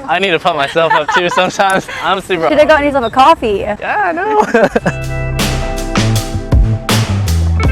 I need to pump myself up too sometimes. I'm super. Should have gotten yourself a coffee. Yeah, I know.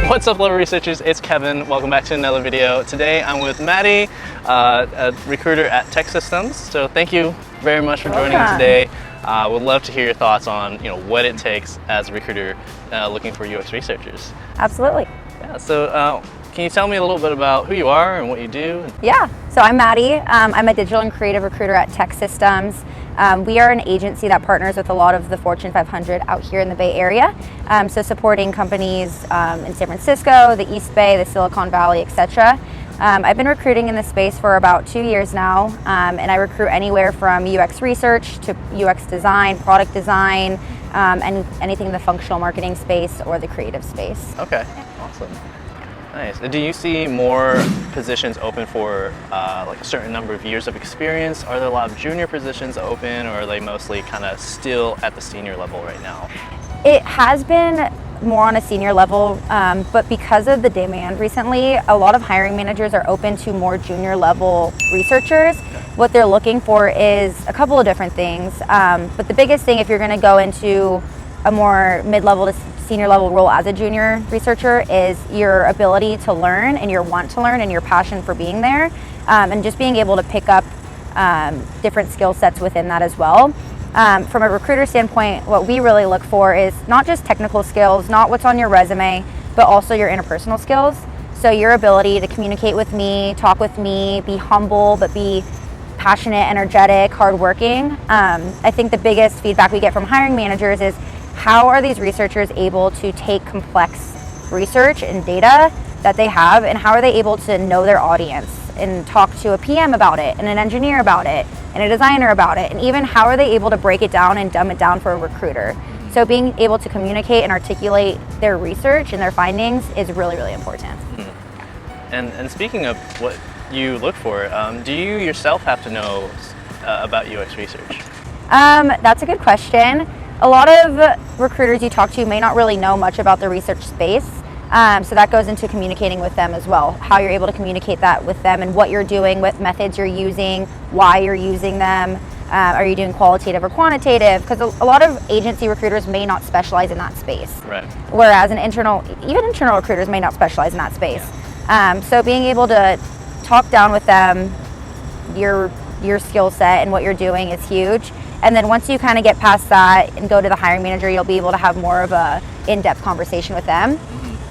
What's up, Level Researchers? It's Kevin. Welcome back to another video. Today I'm with Maddy, a recruiter at TEKSystems. So thank you very much for joining me today. Would love to hear your thoughts on what it takes as a recruiter looking for UX researchers. Absolutely. Yeah. So can you tell me a little bit about who you are and what you do? Yeah. So I'm Maddy. I'm a digital and creative recruiter at TEKSystems. We are an agency that partners with a lot of the Fortune 500 out here in the Bay Area. So supporting companies in San Francisco, the East Bay, the Silicon Valley, etc. I've been recruiting in this space for about 2 years now, and I recruit anywhere from UX research to UX design, product design, and anything in the functional marketing space or the creative space. Okay, awesome. Nice. Do you see more positions open for like a certain number of years of experience? Are there a lot of junior positions open, or are they mostly kind of still at the senior level right now? It has been more on a senior level, but because of the demand recently, a lot of hiring managers are open to more junior level researchers. What they're looking for is a couple of different things, but the biggest thing, if you're going to go into a more mid-level to senior level role as a junior researcher, is your ability to learn and your want to learn and your passion for being there, and just being able to pick up different skill sets within that as well. From a recruiter standpoint, what we really look for is not just technical skills, not what's on your resume, but also your interpersonal skills. So your ability to communicate with me, talk with me, be humble, but be passionate, energetic, hardworking. I think the biggest feedback we get from hiring managers is, how are these researchers able to take complex research and data that they have, and how are they able to know their audience and talk to a PM about it, and an engineer about it, and a designer about it, and even how are they able to break it down and dumb it down for a recruiter? So being able to communicate and articulate their research and their findings is really, really important. And speaking of what you look for, do you yourself have to know about UX research? That's a good question. A lot of recruiters you talk to may not really know much about the research space, so that goes into communicating with them as well, how you're able to communicate that with them and what you're doing, what methods you're using, why you're using them. Are you doing qualitative or quantitative? Because a lot of agency recruiters may not specialize in that space. Right. Whereas even internal recruiters may not specialize in that space. So being able to talk down with them your skill set and what you're doing is huge. And then once you kind of get past that and go to the hiring manager, you'll be able to have more of a in-depth conversation with them.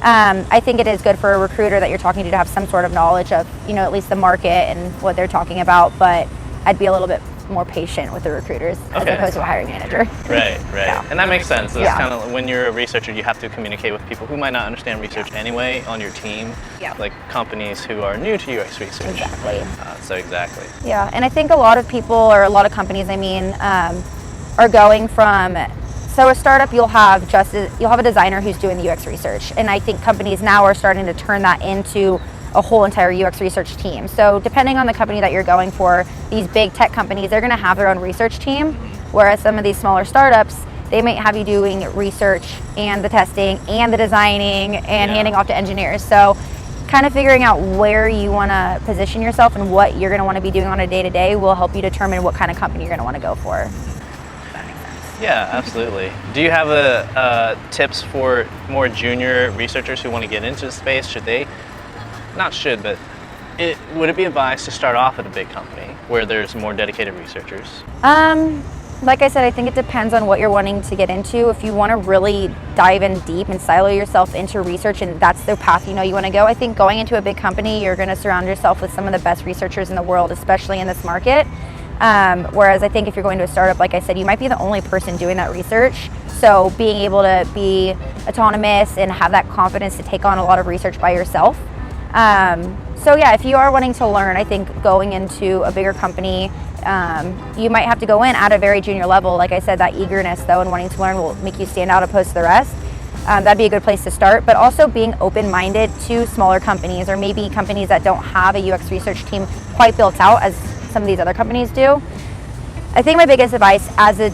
I think it is good for a recruiter that you're talking to have some sort of knowledge of, at least the market and what they're talking about, but I'd be a little bit more patient with the recruiters as opposed to a hiring manager. Right. Yeah. And that makes sense. It's kind of, when you're a researcher, you have to communicate with people who might not understand research anyway on your team, like companies who are new to UX research. Exactly. Exactly. Yeah, and I think a lot of people, or a lot of companies, are going from, so a startup, you'll have a designer who's doing the UX research, and I think companies now are starting to turn that into a whole entire UX research team. So depending on the company that you're going for, these big tech companies, they're going to have their own research team, whereas some of these smaller startups, they might have you doing research and the testing and the designing and handing off to engineers. So kind of figuring out where you want to position yourself and what you're going to want to be doing on a day-to-day will help you determine what kind of company you're going to want to go for. Yeah, absolutely. Do you have tips for more junior researchers who want to get into the space? Would it be advised to start off at a big company where there's more dedicated researchers? Like I said, I think it depends on what you're wanting to get into. If you want to really dive in deep and silo yourself into research and that's the path you want to go, I think going into a big company, you're going to surround yourself with some of the best researchers in the world, especially in this market. Whereas I think if you're going to a startup, like I said, you might be the only person doing that research. So being able to be autonomous and have that confidence to take on a lot of research by yourself. So yeah, if you are wanting to learn, I think going into a bigger company, you might have to go in at a very junior level. Like I said, that eagerness though and wanting to learn will make you stand out opposed to the rest. That'd be a good place to start, but also being open-minded to smaller companies or maybe companies that don't have a UX research team quite built out as some of these other companies do. I think my biggest advice as a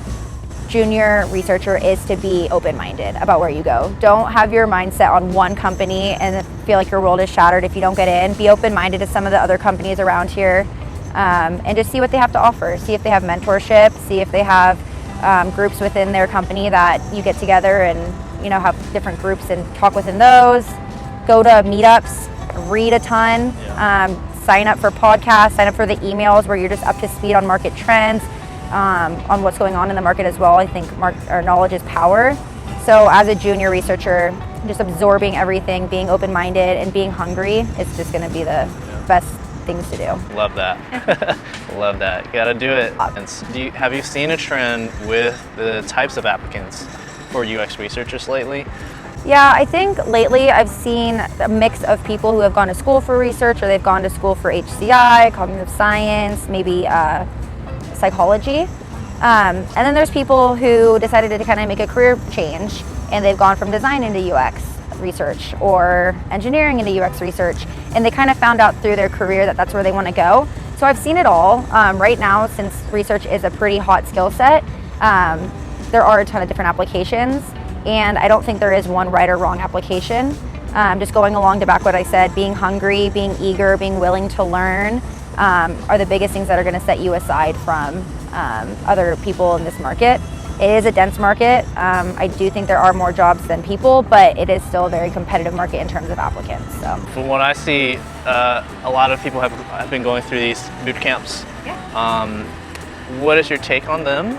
junior researcher is to be open-minded about where you go. Don't have your mindset on one company and feel like your world is shattered if you don't get in. Be open-minded to some of the other companies around here. and just see what they have to offer. See if they have mentorship, see if they have groups within their company that you get together and have different groups and talk within those. Go to meetups, read a ton, sign up for podcasts, sign up for the emails where you're just up to speed on market trends, on what's going on in the market as well. I think knowledge is power. So as a junior researcher, just absorbing everything, being open-minded and being hungry is just going to be the best things to do. Love that. Love that. You gotta do it. And have you seen a trend with the types of applicants for UX researchers lately? Yeah, I think lately I've seen a mix of people who have gone to school for research, or they've gone to school for HCI, cognitive science, maybe psychology. And then there's people who decided to kind of make a career change, and they've gone from design into UX research or engineering into UX research, and they kind of found out through their career that that's where they want to go. So I've seen it all. Right now, since research is a pretty hot skill set, there are a ton of different applications, and I don't think there is one right or wrong application. Just going along to back what I said, being hungry, being eager, being willing to learn are the biggest things that are going to set you aside from other people in this market. It is a dense market. I do think there are more jobs than people, but it is still a very competitive market in terms of applicants. So. From what I see, a lot of people have been going through these boot camps. Yeah. What is your take on them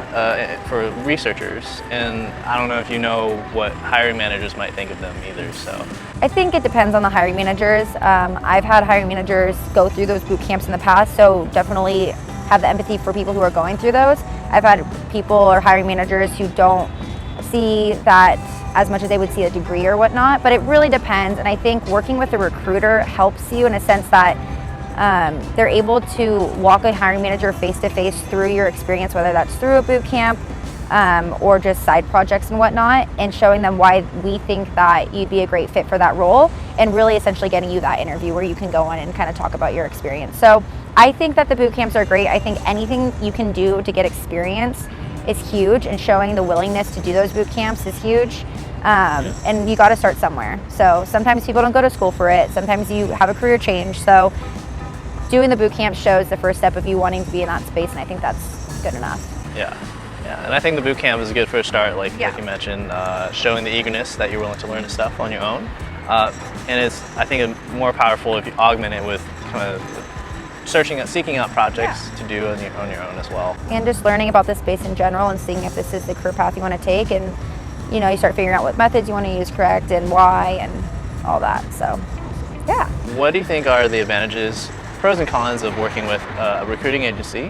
for researchers? And I don't know if you know what hiring managers might think of them either. So I think it depends on the hiring managers. I've had hiring managers go through those boot camps in the past, so definitely have the empathy for people who are going through those. I've had people or hiring managers who don't see that as much as they would see a degree or whatnot, but it really depends. And I think working with a recruiter helps you in a sense that they're able to walk a hiring manager face-to-face through your experience, whether that's through a boot camp or just side projects and whatnot, and showing them why we think that you'd be a great fit for that role, and really essentially getting you that interview where you can go on and kind of talk about your experience. So I think that the boot camps are great. I think anything you can do to get experience is huge, and showing the willingness to do those boot camps is huge. And you got to start somewhere. So sometimes people don't go to school for it. Sometimes you have a career change. So doing the boot camp shows the first step of you wanting to be in that space, and I think that's good enough. Yeah, and I think the boot camp is a good first start, like you mentioned, showing the eagerness that you're willing to learn the stuff on your own. And it's, I think, more powerful if you augment it with kind of seeking out projects to do on your own as well. And just learning about the space in general and seeing if this is the career path you want to take, and you start figuring out what methods you want to use correct and why and all that. So, yeah. What do you think are the advantages, pros and cons of working with a recruiting agency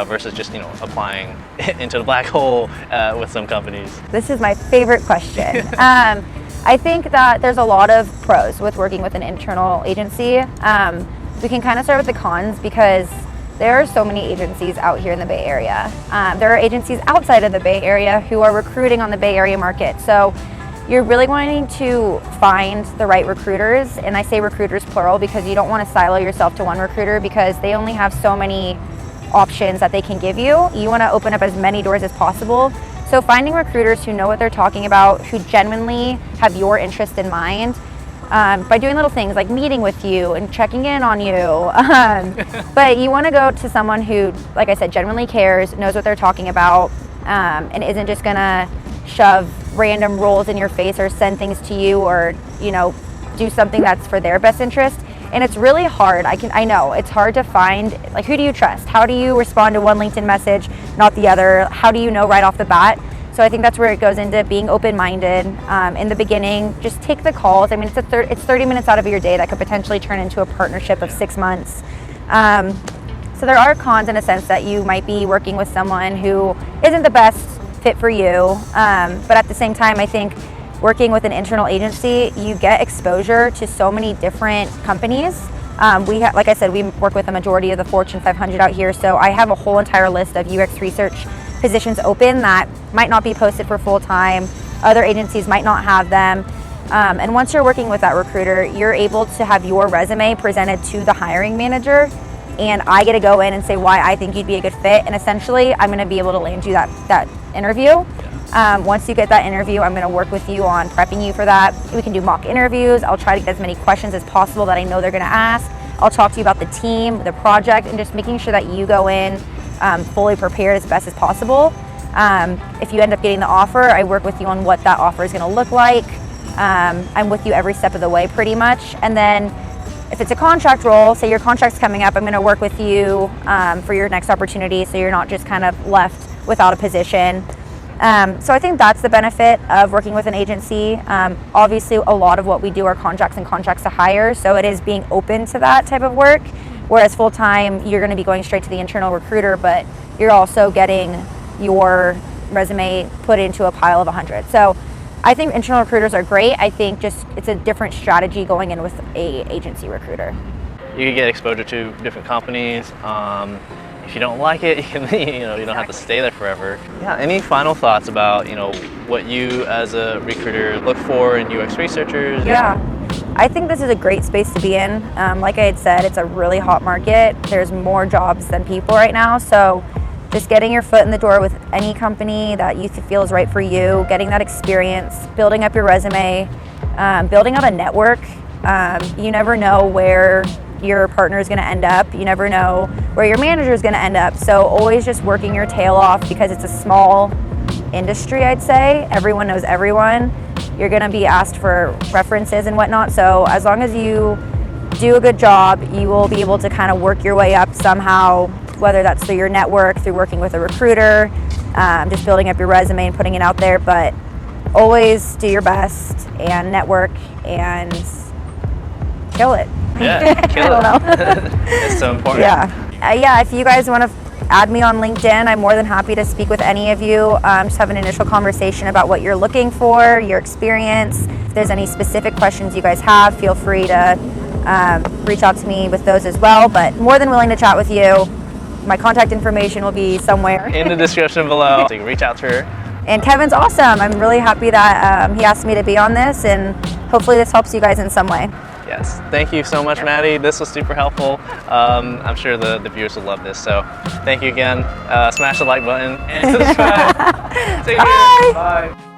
versus just applying into the black hole with some companies? This is my favorite question. I think that there's a lot of pros with working with an internal agency. We can kind of start with the cons because there are so many agencies out here in the Bay Area. There are agencies outside of the Bay Area who are recruiting on the Bay Area market. So you're really wanting to find the right recruiters, and I say recruiters plural because you don't want to silo yourself to one recruiter because they only have so many options that they can give you. You want to open up as many doors as possible. So finding recruiters who know what they're talking about, who genuinely have your interest in mind, by doing little things like meeting with you and checking in on you. But you want to go to someone who, like I said, genuinely cares, knows what they're talking about, and isn't just going to shove random roles in your face or send things to you or, do something that's for their best interest. And it's really hard. I know it's hard to find, like, who do you trust? How do you respond to one LinkedIn message, not the other? How do you know right off the bat? So I think that's where it goes into being open-minded. In the beginning, just take the calls. I mean, it's 30 minutes out of your day that could potentially turn into a partnership of 6 months. So there are cons in a sense that you might be working with someone who isn't the best fit for you. But at the same time, I think working with an internal agency, you get exposure to so many different companies. Like I said, we work with the majority of the Fortune 500 out here. So I have a whole entire list of UX research positions open that might not be posted for full time. Other agencies might not have them. And once you're working with that recruiter, you're able to have your resume presented to the hiring manager, and I get to go in and say why I think you'd be a good fit. And essentially, I'm going to be able to land you that interview. Once you get that interview, I'm going to work with you on prepping you for that. We can do mock interviews. I'll try to get as many questions as possible that I know they're going to ask. I'll talk to you about the team, the project, and just making sure that you go in fully prepared as best as possible. If you end up getting the offer, I work with you on what that offer is going to look like. I'm with you every step of the way pretty much. And then if it's a contract role, say your contract's coming up, I'm going to work with you for your next opportunity, so you're not just kind of left without a position. So I think that's the benefit of working with an agency. Obviously, a lot of what we do are contracts and contracts to hire, so it is being open to that type of work. Whereas full-time, you're going to be going straight to the internal recruiter, but you're also getting your resume put into a pile of 100. So I think internal recruiters are great. I think just it's a different strategy going in with a agency recruiter. You can get exposure to different companies. If you don't like it, you can, you don't have to stay there forever. Yeah. Any final thoughts about what you as a recruiter look for in UX researchers? Yeah. I think this is a great space to be in. Like I had said, it's a really hot market. There's more jobs than people right now. So just getting your foot in the door with any company that you feel is right for you, getting that experience, building up your resume, building out a network. You never know where your partner is going to end up. You never know where your manager is going to end up. So always just working your tail off, because it's a small industry, I'd say. Everyone knows everyone. You're going to be asked for references and whatnot. So as long as you do a good job, you will be able to kind of work your way up somehow, whether that's through your network, through working with a recruiter, just building up your resume and putting it out there. But always do your best and network and kill it. Yeah, kill it. It's so important. Yeah, if you guys want to add me on LinkedIn, I'm more than happy to speak with any of you. Just have an initial conversation about what you're looking for, your experience. If there's any specific questions you guys have, feel free to reach out to me with those as well. But more than willing to chat with you. My contact information will be somewhere in the description below, so you can reach out to her. And Kevin's awesome. I'm really happy that he asked me to be on this, and hopefully this helps you guys in some way. Yes, thank you so much, Maddy. This was super helpful. I'm sure the viewers will love this. So thank you again. Smash the like button and subscribe. Take care. Bye. Bye.